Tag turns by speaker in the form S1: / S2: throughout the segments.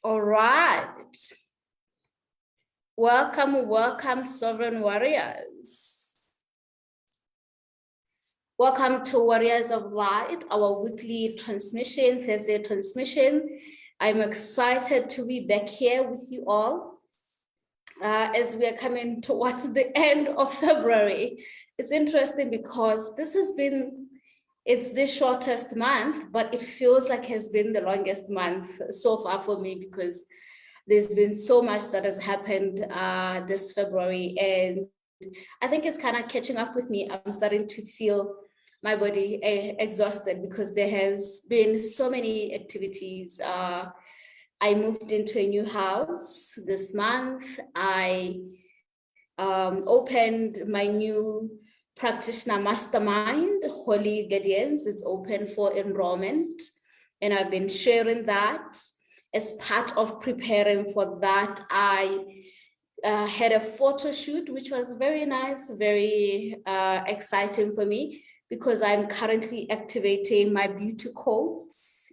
S1: All right. Welcome, welcome, sovereign warriors. Welcome to Warriors of Light, our weekly transmission, Thursday transmission. I'm excited to be back here with you all as we are coming towards the end of February. It's interesting because it's the shortest month, but it feels like it has been the longest month so far for me because there's been so much that has happened this February, and I think it's kind of catching up with me. I'm starting to feel my body exhausted because there has been so many activities. I moved into a new house this month. I opened my new practitioner mastermind, Holy Guardians. It's open for enrollment, and I've been sharing that. As part of preparing for that, I had a photo shoot, which was very nice, very exciting for me because I'm currently activating my beauty codes,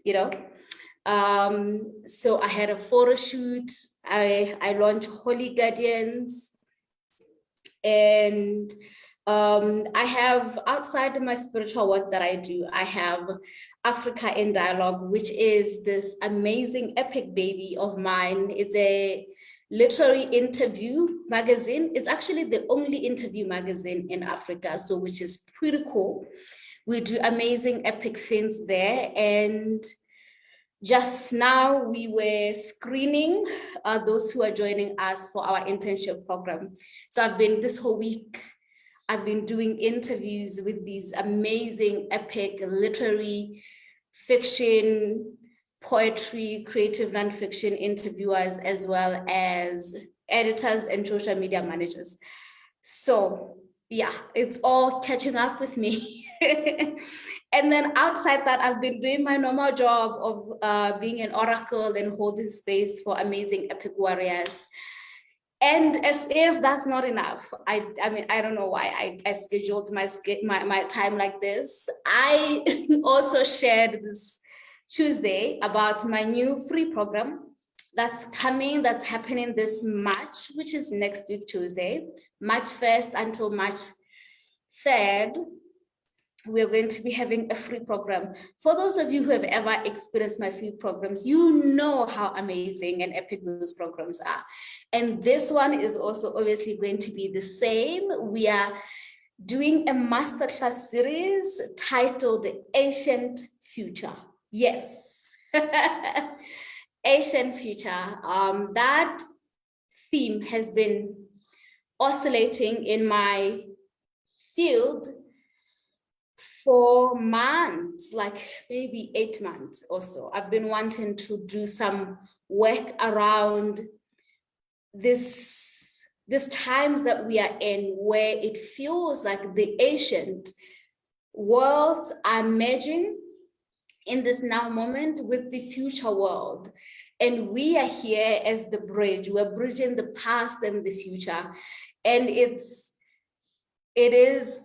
S1: So I had a photo shoot. I launched Holy Guardians, and I have, outside of my spiritual work that I do, I have Africa in Dialogue, which is this amazing epic baby of mine. It's a literary interview magazine. It's actually the only interview magazine in Africa, so which is pretty cool. We do amazing epic things there. And just now we were screening those who are joining us for our internship program. So this whole week, I've been doing interviews with these amazing, epic, literary, fiction, poetry, creative nonfiction interviewers, as well as editors and social media managers. So yeah, it's all catching up with me. And then outside that, I've been doing my normal job of being an oracle and holding space for amazing epic warriors. And as if that's not enough, I mean, I don't know why I scheduled my time like this. I also shared this Tuesday about my new free program that's happening this March, which is next week, Tuesday, March 1st until March 3rd. We're going to be having a free program. For those of you who have ever experienced my free programs, you know how amazing and epic those programs are. And this one is also obviously going to be the same. We are doing a masterclass series titled Ancient Future. Yes, Ancient Future. That theme has been oscillating in my field for months, like maybe 8 months or so. I've been wanting to do some work around this times that we are in, where it feels like the ancient worlds are merging in this now moment with the future world. And we are here as the bridge. We're bridging the past and the future. And it is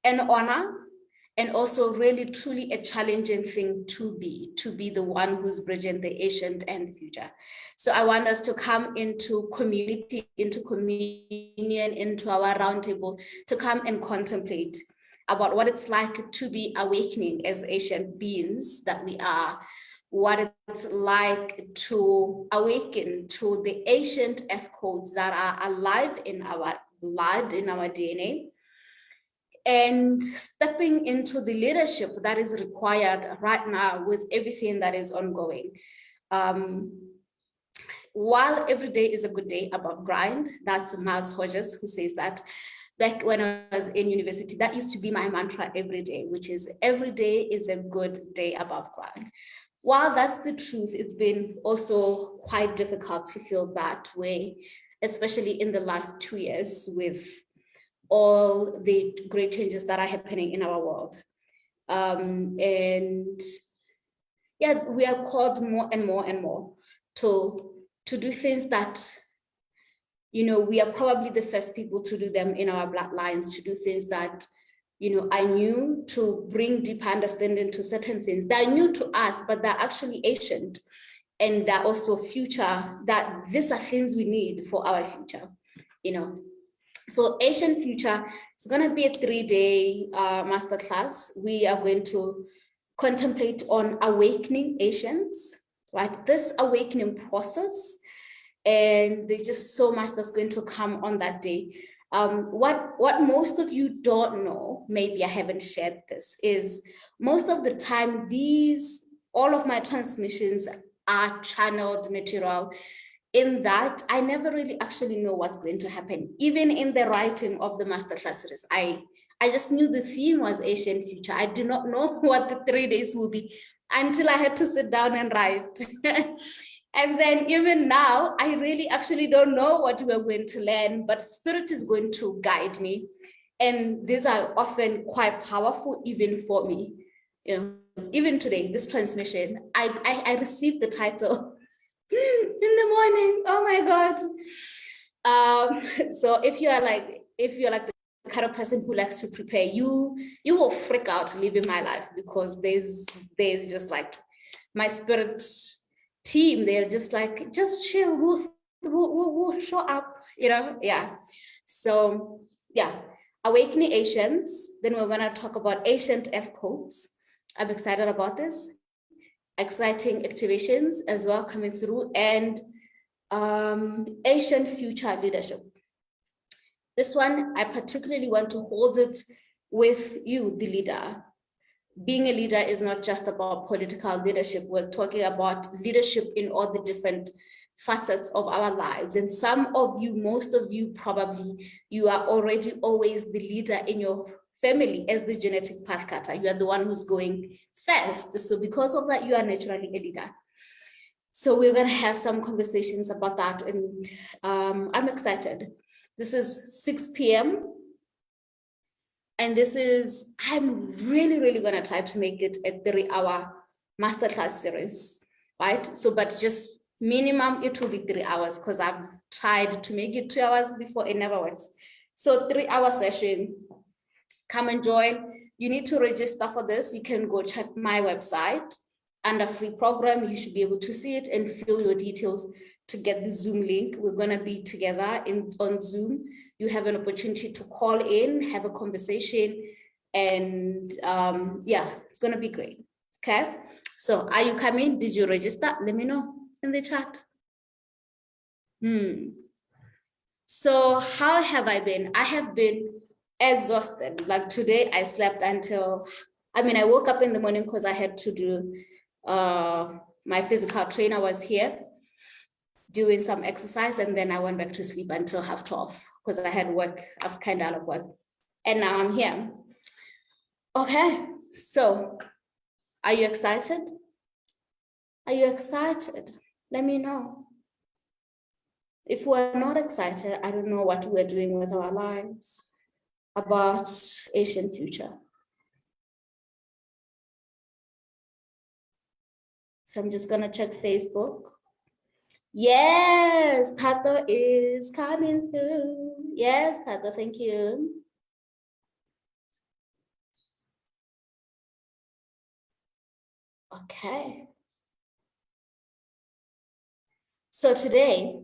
S1: an honor, and also really truly a challenging thing to be the one who's bridging the ancient and the future. So I want us to come into community, into communion, into our roundtable, to come and contemplate about what it's like to be awakening as ancient beings that we are, what it's like to awaken to the ancient earth codes that are alive in our blood, in our DNA, and stepping into the leadership that is required right now with everything that is ongoing. While every day is a good day above ground, that's Miles Hodges who says that. Back when I was in university, that used to be my mantra every day, which is every day is a good day above ground. While that's the truth, it's been also quite difficult to feel that way, especially in the last 2 years with all the great changes that are happening in our world. And yeah, we are called more and more and more to do things that, we are probably the first people to do them in our bloodlines, to do things that, are new to bring deeper understanding to certain things. They're new to us, but they're actually ancient. And they're also future, that these are things we need for our future, So Asian Future is going to be a 3-day masterclass. We are going to contemplate on awakening Asians, right? This awakening process. And there's just so much that's going to come on that day. What most of you don't know, maybe I haven't shared this, is most of the time all of my transmissions are channeled material, in that I never really actually know what's going to happen. Even in the writing of the masterclass series, I just knew the theme was Asian Future. I did not know what the 3 days will be until I had to sit down and write. And then even now, I really actually don't know what we're going to learn, but Spirit is going to guide me. And these are often quite powerful, even for me. Even today, this transmission, I received the title in the morning. Oh my God. So if you're like the kind of person who likes to prepare, you will freak out living my life, because there's just like my spirit team, they're just like, just chill, we'll show up, yeah. So yeah, awakening Asians. Then we're going to talk about ancient F codes. I'm excited about this. Exciting activations as well coming through, and Asian Future leadership. This one, I particularly want to hold it with you, the leader. Being a leader is not just about political leadership. We're talking about leadership in all the different facets of our lives. And some of you, most of you probably, you are already always the leader in your family as the genetic path cutter. You are the one who's going first. So because of that, you are naturally a leader. So we're going to have some conversations about that. And I'm excited. This is 6 p.m. And I'm really, really going to try to make it a 3-hour masterclass series, right? So, but just minimum, it will be 3 hours, because I've tried to make it 2 hours before, it never works. So 3-hour session, come and join. You need to register for this. You can go check my website under free program. You should be able to see it and fill your details to get the Zoom link. We're going to be together on Zoom. You have an opportunity to call in, have a conversation, and yeah, it's going to be great. Okay. So are you coming? Did you register? Let me know in the chat. So how have I been? I have been exhausted. Like today, I slept until, I woke up in the morning because I had to do, my physical trainer was here doing some exercise, and then I went back to sleep until 12:30 because I had work. I've kind of work, and now I'm here. Okay, so are you excited? Are you excited? Let me know. If we're not excited, I don't know what we're doing with our lives about Asian Future. So I'm just gonna check Facebook. Yes, Tato is coming through. Yes, Tato, thank you. Okay. So today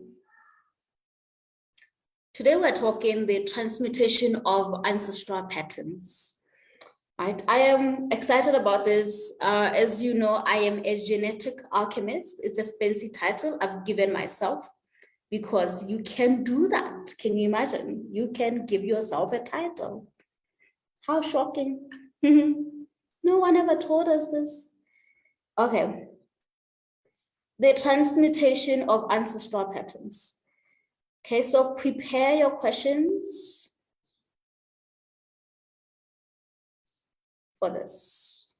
S1: we're talking the transmutation of ancestral patterns. Right. I am excited about this. As you know, I am a genetic alchemist. It's a fancy title I've given myself because you can do that. Can you imagine? You can give yourself a title. How shocking. No one ever told us this. Okay. The transmutation of ancestral patterns. Okay, so prepare your questions for this.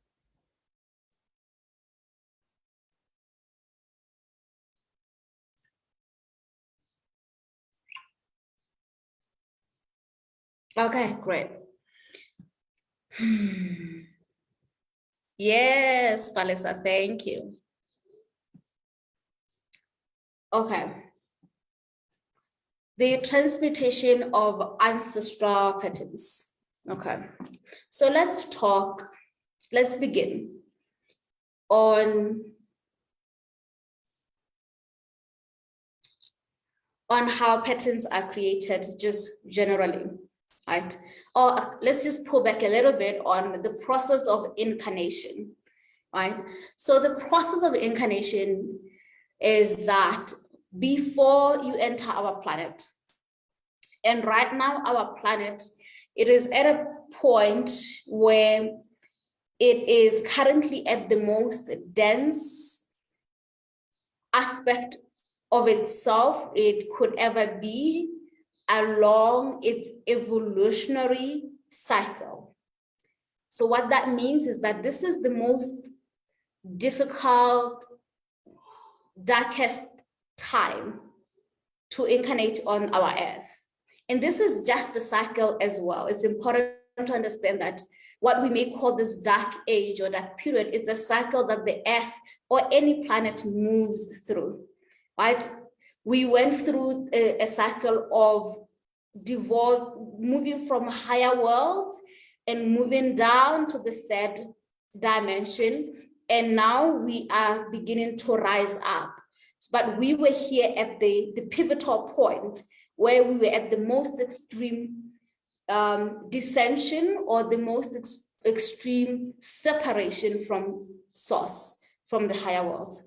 S1: Okay, great. Yes, Palisa, thank you. Okay. The transmutation of ancestral patterns. Okay, so let's begin on how patterns are created just generally, right? Or let's just pull back a little bit on the process of incarnation, right? So the process of incarnation is that before you enter our planet, and right now our planet, it is at a point where it is currently at the most dense aspect of itself it could ever be along its evolutionary cycle. So what that means is that this is the most difficult, darkest time to incarnate on our earth. And this is just the cycle as well. It's important to understand that what we may call this dark age or dark period is the cycle that the earth or any planet moves through, right? We went through a cycle of moving from higher worlds and moving down to the third dimension. And now we are beginning to rise up. But we were here at the pivotal point where we were at the most extreme dissension or the most extreme separation from source, from the higher worlds.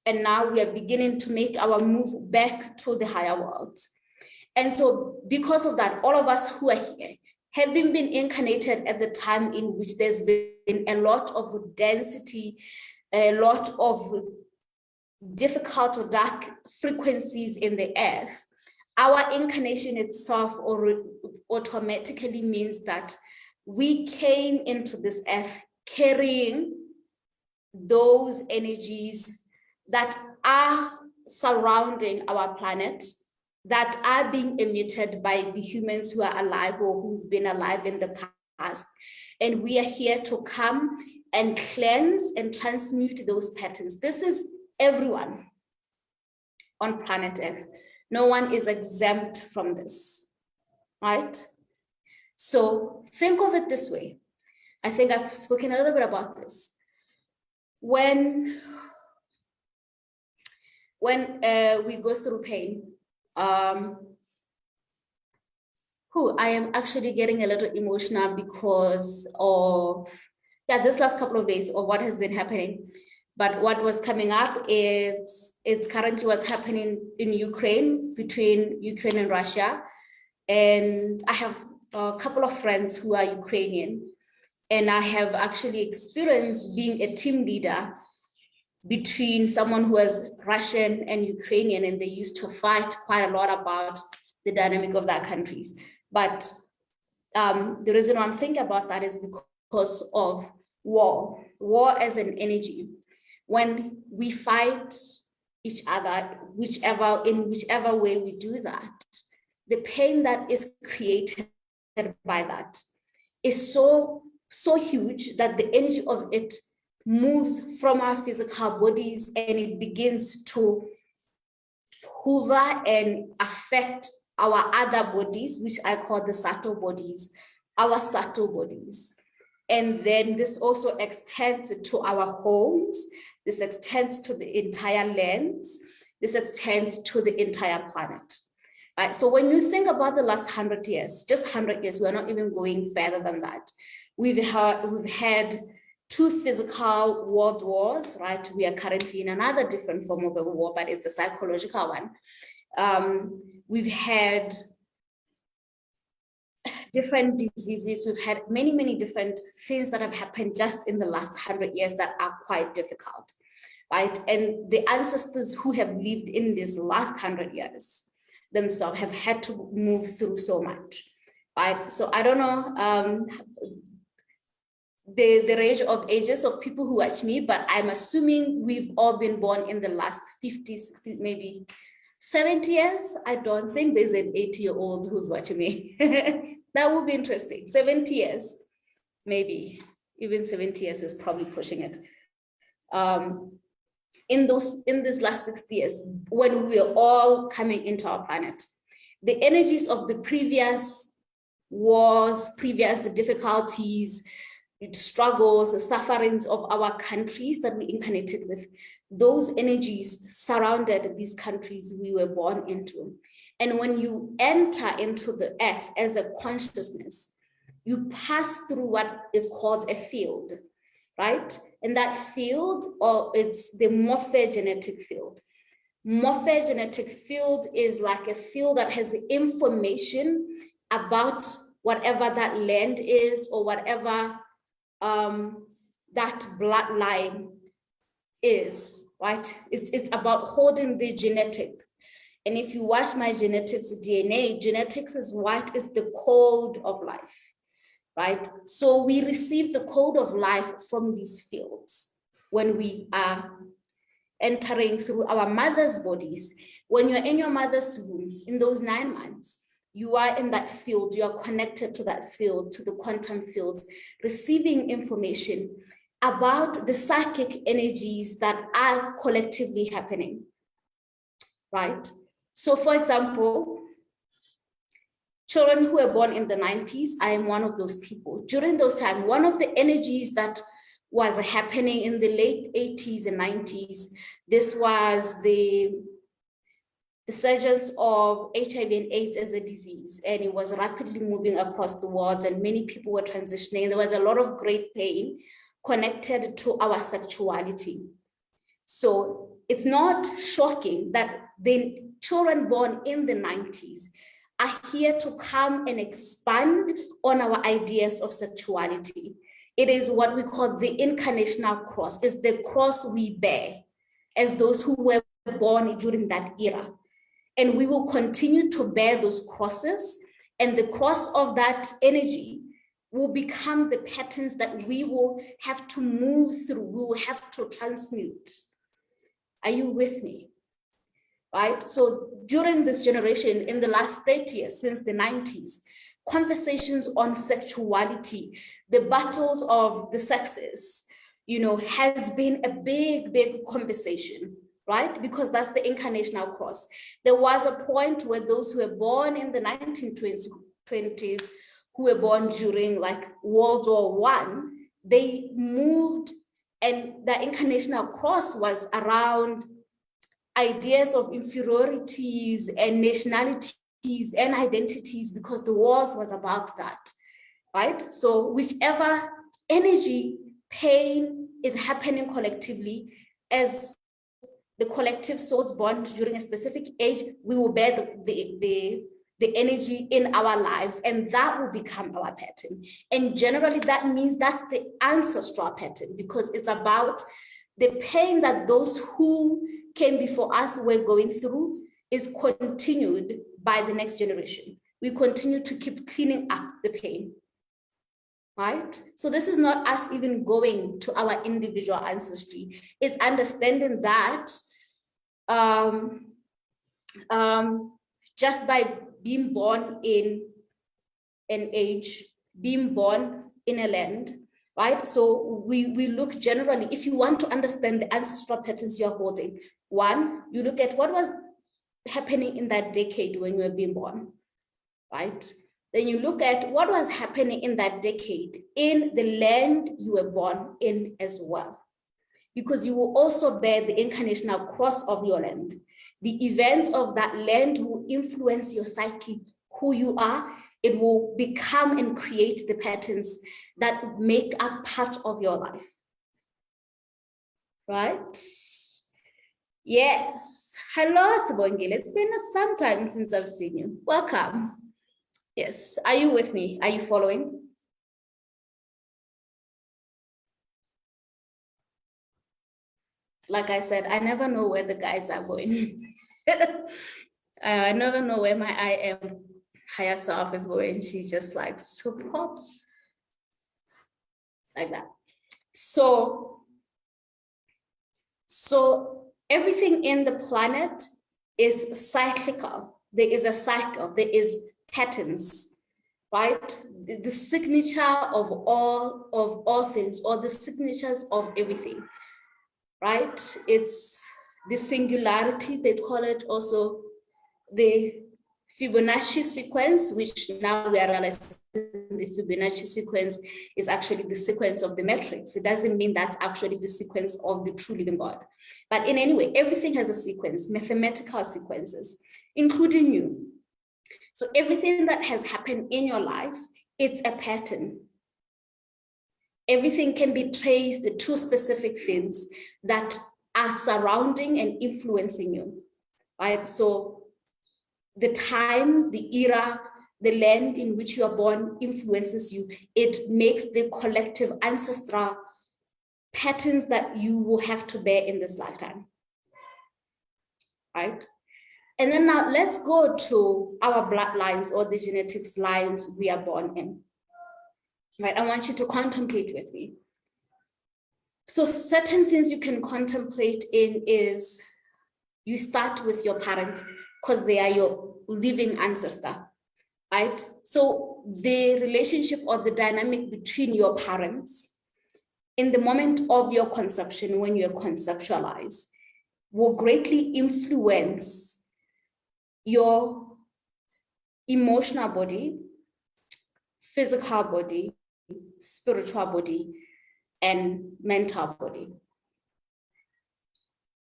S1: And now we are beginning to make our move back to the higher worlds. And so because of that, all of us who are here, having been incarnated at the time in which there's been a lot of density, a lot of difficult or dark frequencies in the earth, our incarnation itself automatically means that we came into this earth carrying those energies that are surrounding our planet, that are being emitted by the humans who are alive or who've been alive in the past. And we are here to come and cleanse and transmute those patterns. This is everyone on planet Earth. No one is exempt from this, right? So think of it this way. I think I've spoken a little bit about this. When we go through pain, I am actually getting a little emotional because of, this last couple of days of what has been happening. But what was coming up is, it's currently what's happening in Ukraine, between Ukraine and Russia. And I have a couple of friends who are Ukrainian, and I have actually experienced being a team leader between someone who was Russian and Ukrainian, and they used to fight quite a lot about the dynamic of their countries. But the reason why I'm thinking about that is because of war as an energy. When we fight each other, in whichever way we do that, the pain that is created by that is so huge that the energy of it moves from our physical bodies and it begins to hover and affect our other bodies, which I call the subtle bodies, our subtle bodies. And then this also extends to our homes. This extends to the entire lands. This extends to the entire planet. Right? So when you think about the last 100 years, just 100 years, we're not even going further than that. We've had two physical world wars, right? We are currently in another different form of a war, but it's a psychological one. We've had different diseases. We've had many different things that have happened just in the last 100 years that are quite difficult, right? And the ancestors who have lived in these last 100 years themselves have had to move through so much, right? So I don't know the range of ages of people who watch me, but I'm assuming we've all been born in the last 50, 60, maybe 70 years. I don't think there's an 80-year-old who's watching me. That would be interesting. 70 years, maybe even 70 years is probably pushing it. In this last 60 years, when we're all coming into our planet, the energies of the previous wars, previous difficulties, struggles, the sufferings of our countries that we incarnated with, those energies surrounded these countries we were born into. And when you enter into the earth as a consciousness, you pass through what is called a field, right? And that field, or it's the morphogenetic field. Morphogenetic field is like a field that has information about whatever that land is, or whatever that bloodline is, right? It's about holding the genetics. And if you watch my genetics DNA, genetics is what is the code of life, right? So we receive the code of life from these fields when we are entering through our mother's bodies. When you're in your mother's womb, in those 9 months, you are in that field, you are connected to that field, to the quantum field, receiving information about the psychic energies that are collectively happening, right? So for example, children who were born in the 90s, I am one of those people. During those times, one of the energies that was happening in the late 80s and 90s, this was the surgence of HIV and AIDS as a disease, and it was rapidly moving across the world, and many people were transitioning. There was a lot of great pain connected to our sexuality. So it's not shocking that the children born in the 90s are here to come and expand on our ideas of sexuality. It is what we call the incarnational cross. It's the cross we bear as those who were born during that era. And we will continue to bear those crosses, and the cross of that energy will become the patterns that we will have to move through, we will have to transmute. Are you with me? Right? So during this generation, in the last 30 years, since the 90s, conversations on sexuality, the battles of the sexes, has been a big, big conversation, right? Because that's the incarnational cross. There was a point where those who were born in the 1920s, who were born during like World War I, they moved, and the incarnational cross was around ideas of inferiorities and nationalities and identities, because the wars was about that, right? So whichever energy, pain is happening collectively, as the collective souls born during a specific age, we will bear the energy in our lives, and that will become our pattern. And generally that means that's the ancestral pattern, because it's about the pain that those who came before us were going through is continued by the next generation. We continue to keep cleaning up the pain, right? So this is not us even going to our individual ancestry. It's understanding that just by being born in an age, being born in a land, right? So we look generally, if you want to understand the ancestral patterns you're holding, one, you look at what was happening in that decade when you were being born, right? Then you look at what was happening in that decade in the land you were born in as well, because you will also bear the incarnational cross of your land. The events of that land will influence your psyche, who you are. It will become and create the patterns that make up part of your life, right? Yes. Hello, Sibongile. It's been some time since I've seen you. Welcome. Yes. Are you with me? Are you following? Like I said, I never know where the guys are going. I never know where my I am higher self is going. She just likes to pop like that. So everything in the planet is cyclical. There is a cycle, there is patterns, right? The signature of all things, or the signatures of everything, right? It's the singularity, they call it also the Fibonacci sequence, which now we are realizing the Fibonacci sequence is actually the sequence of the matrix. It doesn't mean that's actually the sequence of the true living God. But in any way, everything has a sequence, mathematical sequences, including you. So everything that has happened in your life, it's a pattern. Everything can be traced to specific things that are surrounding and influencing you, right? So the time, the era, the land in which you are born influences you. It makes the collective ancestral patterns that you will have to bear in this lifetime, right? And then now let's go to our bloodlines or the genetics lines we are born in, right? I want you to contemplate with me. So certain things you can contemplate in is you start with your parents because they are your living ancestor, right? So the relationship or the dynamic between your parents in the moment of your conception, when you're conceptualized, will greatly influence your emotional body, physical body, spiritual body, and mental body.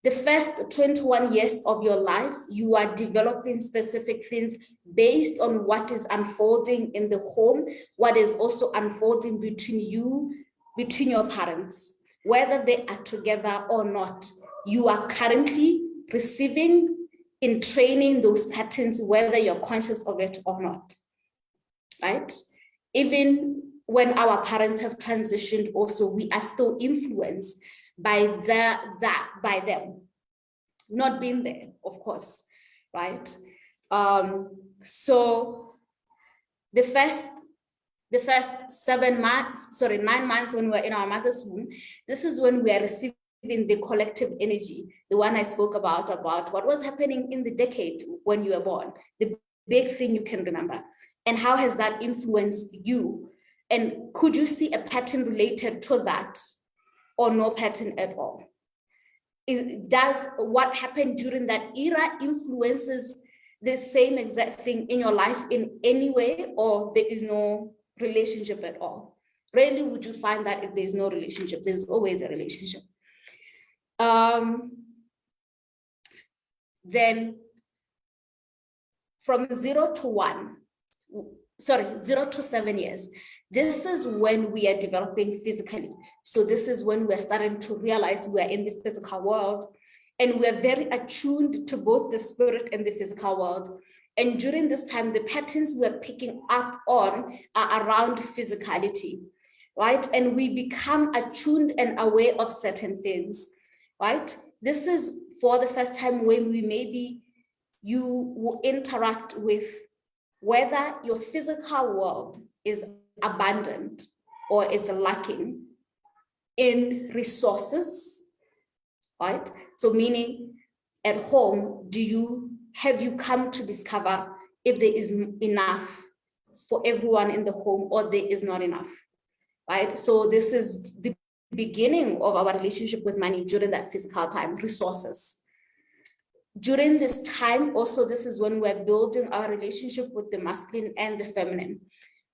S1: The first 21 years of your life, you are developing specific things based on what is unfolding in the home, what is also unfolding between you, between your parents, whether they are together or not. You are currently receiving in training those patterns, whether you're conscious of it or not, right? Even when our parents have transitioned also, we are still influenced by by them not being there, of course, right? So the first 9 months when we're in our mother's womb, this is when we are receiving the collective energy, the one I spoke about what was happening in the decade when you were born, the big thing you can remember, and how has that influenced you? And could you see a pattern related to that or no pattern at all? Does what happened during that era influences the same exact thing in your life in any way, or there is no relationship at all? Rarely would you find that if there's no relationship, there's always a relationship. Then from 0 to 7 years, this is when we are developing physically. So this is when we're starting to realize we're in the physical world, and we're very attuned to both the spirit and the physical world. And during this time, the patterns we're picking up on are around physicality, right? And we become attuned and aware of certain things, right? This is for the first time when you will interact with whether your physical world is abundant or is lacking in resources, right? So meaning at home, have you come to discover if there is enough for everyone in the home or there is not enough, right? So this is the beginning of our relationship with money during that physical time, resources. During this time, also, this is when we're building our relationship with the masculine and the feminine,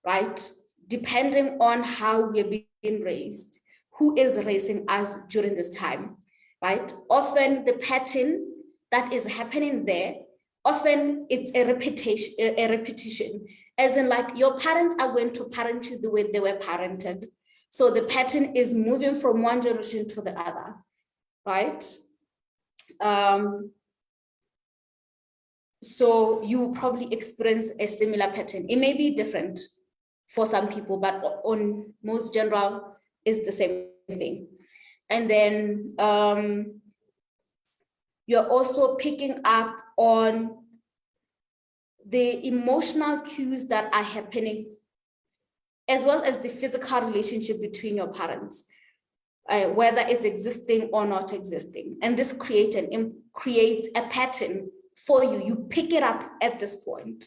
S1: right? Depending on how we're being raised, who is raising us during this time, right? Often the pattern that is happening there, often it's a repetition, as in like your parents are going to parent you the way they were parented. So the pattern is moving from one generation to the other, right? So you will probably experience a similar pattern. It may be different for some people, but on most general is the same thing. And then you're also picking up on the emotional cues that are happening, as well as the physical relationship between your parents, whether it's existing or not existing. And this creates a pattern for you. You pick it up at this point.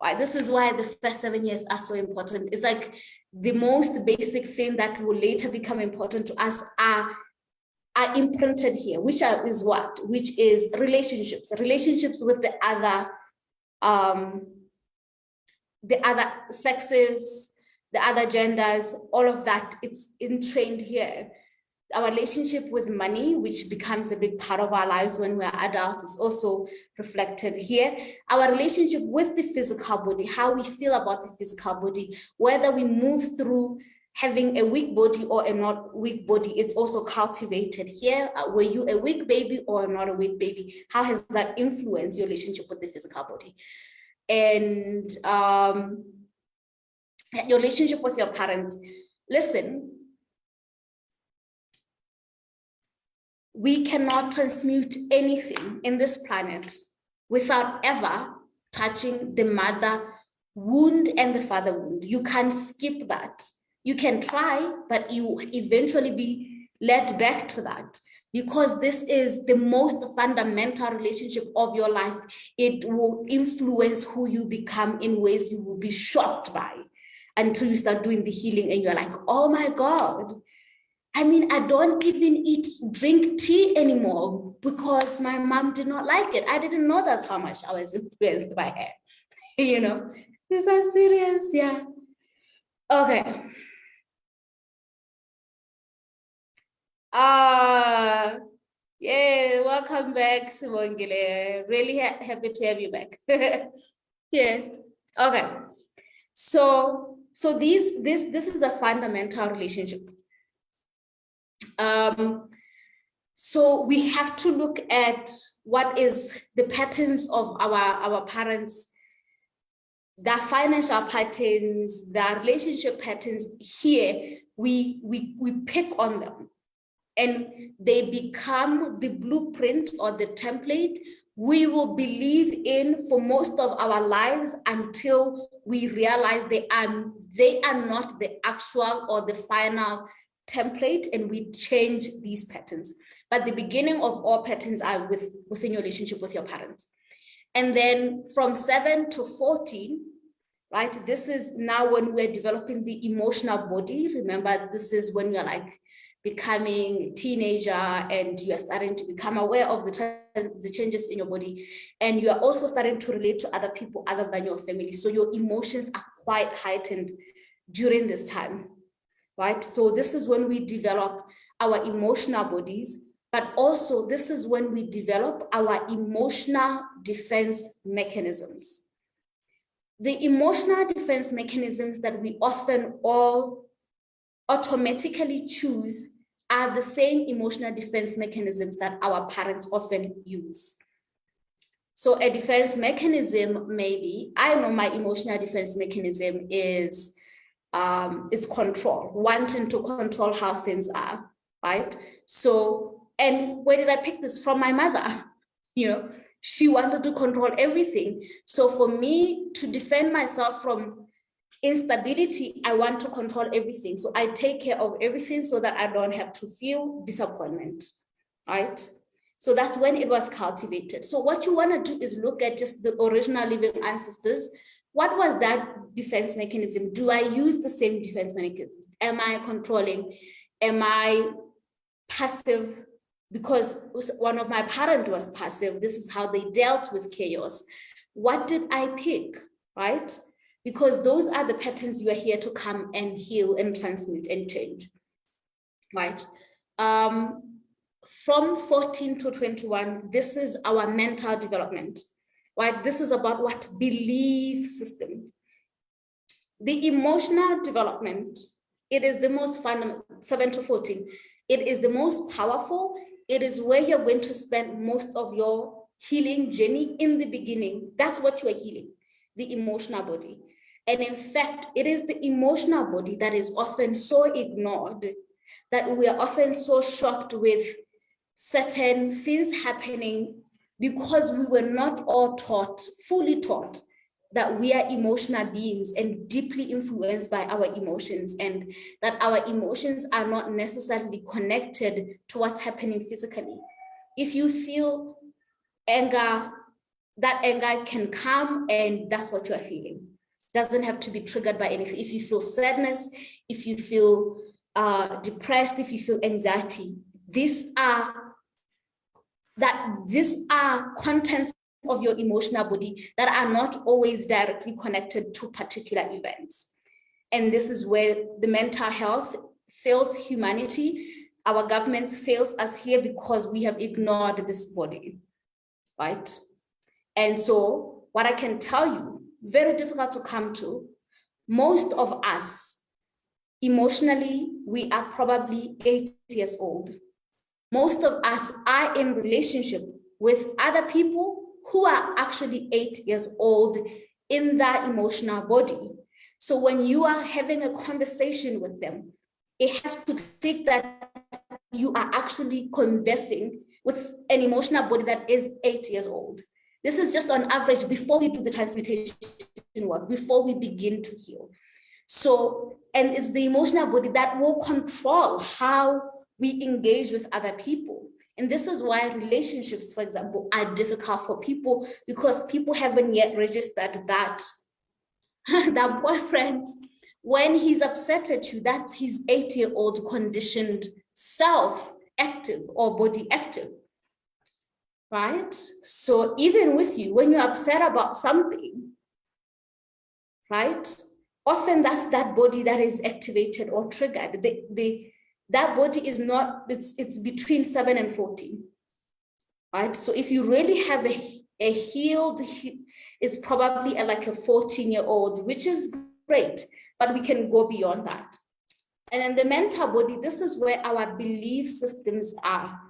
S1: Right? This is why the first 7 years are so important. It's like the most basic thing that will later become important to us are imprinted here, which is relationships with the other the other sexes, the other genders, all of that, it's entrained here. Our relationship with money, which becomes a big part of our lives when we're adults, is also reflected here. Our relationship with the physical body, how we feel about the physical body, whether we move through having a weak body or a not weak body, it's also cultivated here. Were you a weak baby or not a weak baby? How has that influenced your relationship with the physical body? And your relationship with your parents. Listen, we cannot transmute anything in this planet without ever touching the mother wound and the father wound. You can't skip that. You can try, but you eventually be led back to that, because this is the most fundamental relationship of your life. It will influence who you become in ways you will be shocked by until you start doing the healing and you're like, oh my God. I mean, I don't even drink tea anymore because my mom did not like it. I didn't know that's how much I was influenced by her. You know, is that serious? Yeah. Okay. Yeah, welcome back, Simongile. Really happy to have you back. Yeah. Okay. So this is a fundamental relationship. So we have to look at what is the patterns of our parents, their financial patterns, their relationship patterns. Here we pick on them, and they become the blueprint or the template we will believe in for most of our lives until we realize they are not the actual or the final template, and we change these patterns. But the beginning of all patterns are within your relationship with your parents. And then from 7 to 14, right? This is now when we're developing the emotional body. Remember, this is when you're like becoming a teenager and you're starting to become aware of the changes in your body. And you are also starting to relate to other people other than your family. So your emotions are quite heightened during this time, right? So this is when we develop our emotional bodies, but also this is when we develop our emotional defense mechanisms. The emotional defense mechanisms that we often all automatically choose are the same emotional defense mechanisms that our parents often use. So a defense mechanism, maybe, I know my emotional defense mechanism is control, wanting to control how things are, right? So, and where did I pick this? From my mother, you know, she wanted to control everything. So for me to defend myself from instability, I want to control everything. So I take care of everything so that I don't have to feel disappointment, right? So that's when it was cultivated. So what you want to do is look at just the original living ancestors. What was that defense mechanism? Do I use the same defense mechanism? Am I controlling? Am I passive? Because one of my parents was passive. This is how they dealt with chaos. What did I pick, right? Because those are the patterns you are here to come and heal and transmute and change, right? From 14 to 21, this is our mental development, right? This is about what belief system. The emotional development, it is the most fundamental, 7 to 14. It is the most powerful. It is where you're going to spend most of your healing journey in the beginning. That's what you are healing, the emotional body. And in fact, it is the emotional body that is often so ignored, that we are often so shocked with certain things happening because we were not all taught, fully taught, that we are emotional beings and deeply influenced by our emotions, and that our emotions are not necessarily connected to what's happening physically. If you feel anger, that anger can come and that's what you are feeling. Doesn't have to be triggered by anything. If you feel sadness, if you feel depressed, if you feel anxiety, these are contents of your emotional body that are not always directly connected to particular events. And this is where the mental health fails humanity. Our government fails us here because we have ignored this body, right? And so what I can tell you, very difficult to come to, most of us, emotionally, we are probably 8 years old. Most of us are in relationship with other people who are actually 8 years old in their emotional body. So when you are having a conversation with them, it has to click that you are actually conversing with an emotional body that is 8 years old. This is just on average before we do the transmutation work, before we begin to heal. So, and it's the emotional body that will control how we engage with other people. And this is why relationships, for example, are difficult for people, because people haven't yet registered that that boyfriend, when he's upset at you, that's his 8-year-old conditioned self active or body active, right? So even with you, when you're upset about something, right? Often that's that body that is activated or triggered. That body is not, it's between 7 and 14, right? So if you really have a healed, it's probably like a 14-year-old, which is great, but we can go beyond that. And then the mental body, this is where our belief systems are.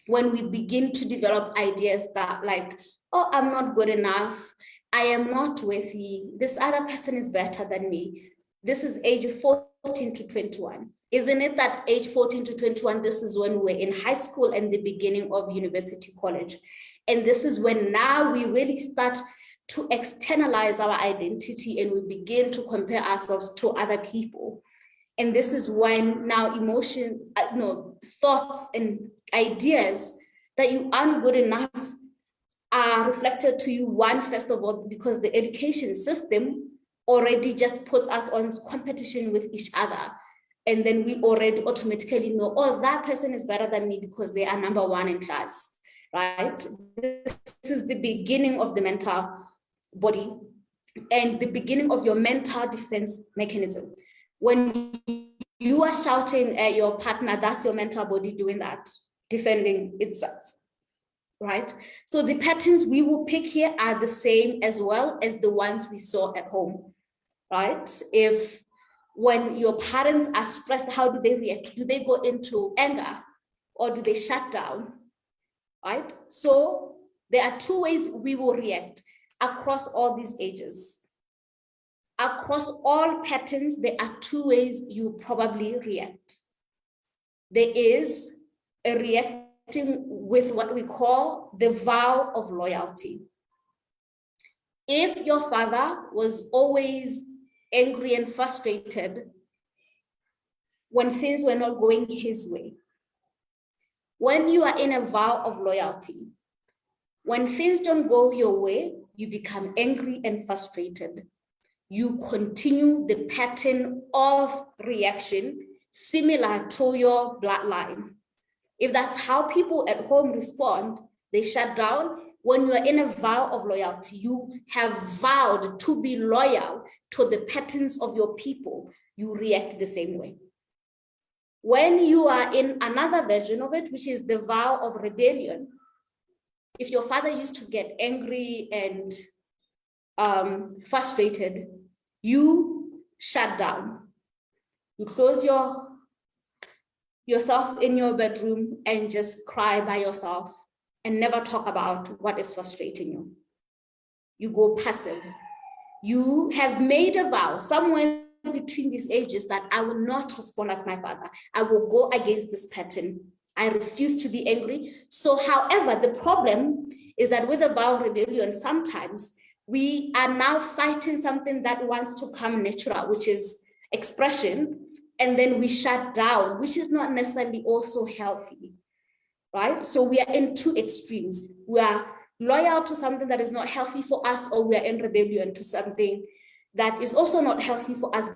S1: When we begin to develop ideas that like, oh, I'm not good enough, I am not worthy, this other person is better than me. This is age 14 to 21. Isn't it that age 14 to 21, this is when we're in high school and the beginning of university, college. And this is when now we really start to externalize our identity and we begin to compare ourselves to other people. And this is when now emotion, thoughts and ideas that you aren't good enough are reflected to you, one, first of all, because the education system already just puts us on competition with each other. And then we already automatically know, oh, that person is better than me because they are number one in class, right? This is the beginning of the mental body and the beginning of your mental defense mechanism. When you are shouting at your partner, that's your mental body doing that, defending itself, right? So the patterns we will pick here are the same as well as the ones we saw at home, right? If when your parents are stressed, how do they react? Do they go into anger or do they shut down, right? So there are two ways we will react across all these ages. Across all patterns, there are two ways you probably react. There is a reacting with what we call the vow of loyalty. If your father was always angry and frustrated when things were not going his way, when you are in a vow of loyalty, when things don't go your way, you become angry and frustrated. You continue the pattern of reaction similar to your bloodline. If that's how people at home respond, they shut down. When you're in a vow of loyalty, you have vowed to be loyal to the patterns of your people, you react the same way. When you are in another version of it, which is the vow of rebellion, if your father used to get angry and frustrated, you shut down. You close yourself in your bedroom and just cry by yourself and never talk about what is frustrating you. You go passive. You have made a vow somewhere between these ages that I will not respond like my father. I will go against this pattern. I refuse to be angry. So, however, the problem is that with a vow of rebellion, sometimes we are now fighting something that wants to come natural, which is expression, and then we shut down, which is not necessarily also healthy, right? So we are in two extremes. We are loyal to something that is not healthy for us, or we are in rebellion to something that is also not healthy for us,